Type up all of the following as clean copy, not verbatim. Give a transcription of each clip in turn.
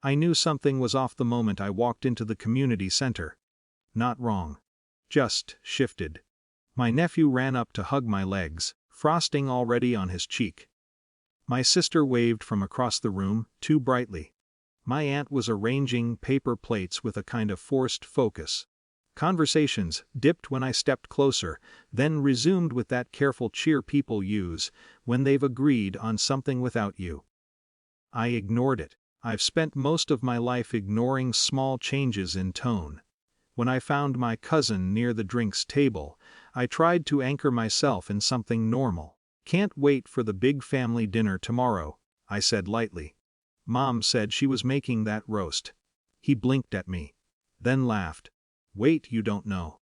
I knew something was off the moment I walked into the community center. Not wrong. Just shifted. My nephew ran up to hug my legs, frosting already on his cheek. My sister waved from across the room, too brightly. My aunt was arranging paper plates with a kind of forced focus. Conversations dipped when I stepped closer, then resumed with that careful cheer people use when they've agreed on something without you. I ignored it. I've spent most of my life ignoring small changes in tone. When I found my cousin near the drinks table, I tried to anchor myself in something normal. "Can't wait for the big family dinner tomorrow," I said lightly. "Mom said she was making that roast." He blinked at me. Then laughed. "Wait, you don't know."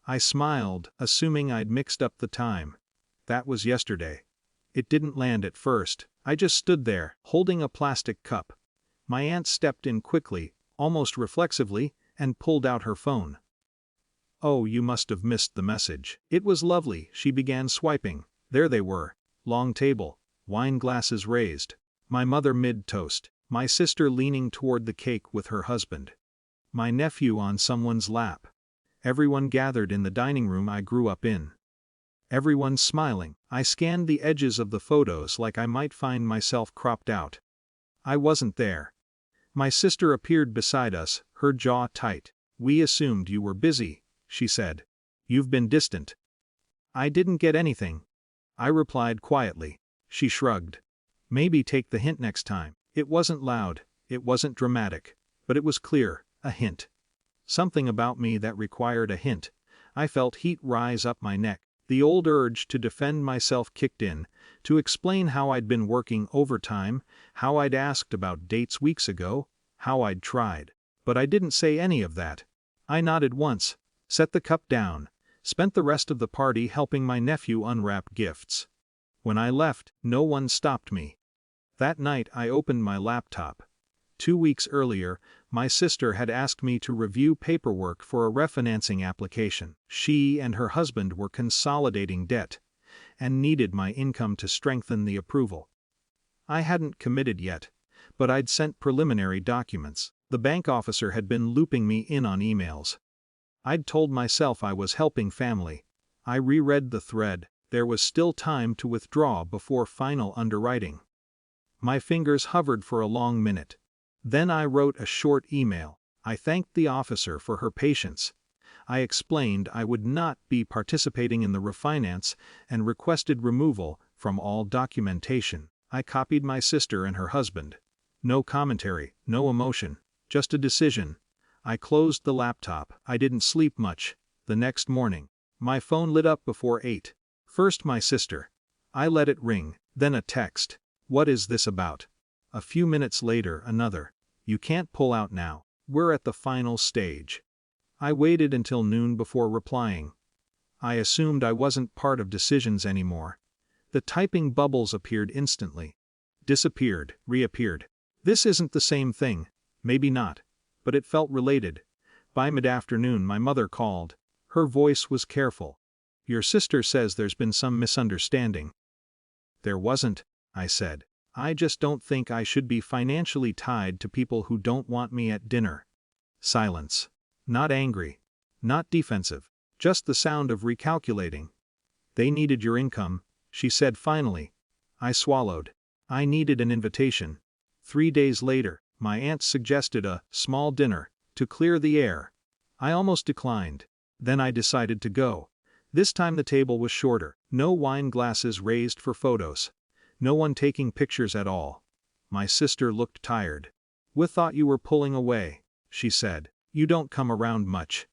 I smiled, assuming I'd mixed up the time. That was yesterday. It didn't land at first. I just stood there, holding a plastic cup. My aunt stepped in quickly, almost reflexively, and pulled out her phone. "Oh, you must have missed the message. It was lovely," she began swiping. There they were. Long table, wine glasses raised. My mother mid-toast, my sister leaning toward the cake with her husband. My nephew on someone's lap. Everyone gathered in the dining room I grew up in. Everyone smiling. I scanned the edges of the photos like I might find myself cropped out. I wasn't there. My sister appeared beside us, her jaw tight. "We assumed you were busy," she said. "You've been distant." "I didn't get anything," I replied quietly. She shrugged. "Maybe take the hint next time." It wasn't loud, it wasn't dramatic, but it was clear, a hint. Something about me that required a hint. I felt heat rise up my neck. The old urge to defend myself kicked in, to explain how I'd been working overtime, how I'd asked about dates weeks ago, how I'd tried. But I didn't say any of that. I nodded once, set the cup down, spent the rest of the party helping my nephew unwrap gifts. When I left, no one stopped me. That night I opened my laptop. 2 weeks earlier, my sister had asked me to review paperwork for a refinancing application. She and her husband were consolidating debt, and needed my income to strengthen the approval. I hadn't committed yet, but I'd sent preliminary documents. The bank officer had been looping me in on emails. I'd told myself I was helping family. I reread the thread. There was still time to withdraw before final underwriting. My fingers hovered for a long minute. Then I wrote a short email. I thanked the officer for her patience. I explained I would not be participating in the refinance and requested removal from all documentation. I copied my sister and her husband. No commentary, no emotion, just a decision. I closed the laptop. I didn't sleep much. The next morning, my phone lit up before 8. First my sister. I let it ring, then a text. "What is this about?" A few minutes later another. "You can't pull out now. We're at the final stage." I waited until noon before replying. I assumed I wasn't part of decisions anymore. The typing bubbles appeared instantly. Disappeared, reappeared. This isn't the same thing. Maybe not. But it felt related. By mid-afternoon my mother called. Her voice was careful. "Your sister says there's been some misunderstanding." "There wasn't," I said. "I just don't think I should be financially tied to people who don't want me at dinner." Silence. Not angry. Not defensive. Just the sound of recalculating. "They needed your income," she said finally. I swallowed. I needed an invitation. 3 days later, my aunt suggested a small dinner to clear the air. I almost declined. Then I decided to go. This time the table was shorter. No wine glasses raised for photos. No one taking pictures at all. My sister looked tired. "We thought you were pulling away," she said. "You don't come around much."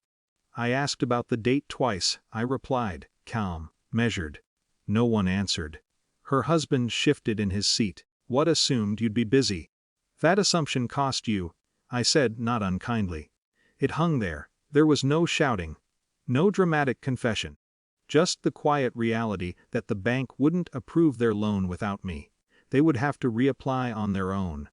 I asked about the date twice. I replied, calm, measured. No one answered. Her husband shifted in his seat. "What assumed you'd be busy?" "That assumption cost you," I said not unkindly. It hung there. There was no shouting. No dramatic confession. Just the quiet reality that the bank wouldn't approve their loan without me. They would have to reapply on their own.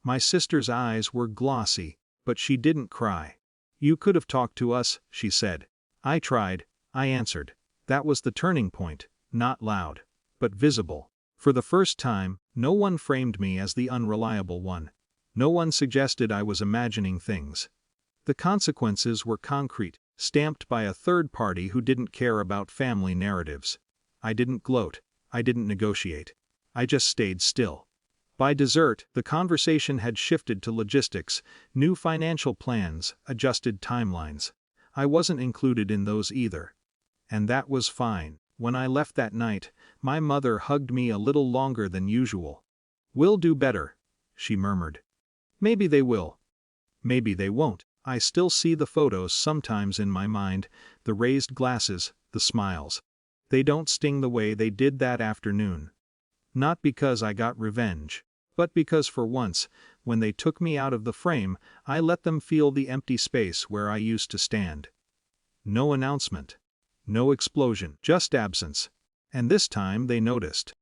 My sister's eyes were glossy, but she didn't cry. "You could have talked to us," she said. "I tried," I answered. That was the turning point, not loud, but visible. For the first time, no one framed me as the unreliable one. No one suggested I was imagining things. The consequences were concrete, stamped by a third party who didn't care about family narratives. I didn't gloat. I didn't negotiate. I just stayed still. By dessert, the conversation had shifted to logistics, new financial plans, adjusted timelines. I wasn't included in those either. And that was fine. When I left that night, my mother hugged me a little longer than usual. "We'll do better," she murmured. "Maybe they will. Maybe they won't." I still see the photos sometimes in my mind, the raised glasses, the smiles. They don't sting the way they did that afternoon. Not because I got revenge, but because for once, when they took me out of the frame, I let them feel the empty space where I used to stand. No announcement. No explosion, just absence. And this time they noticed.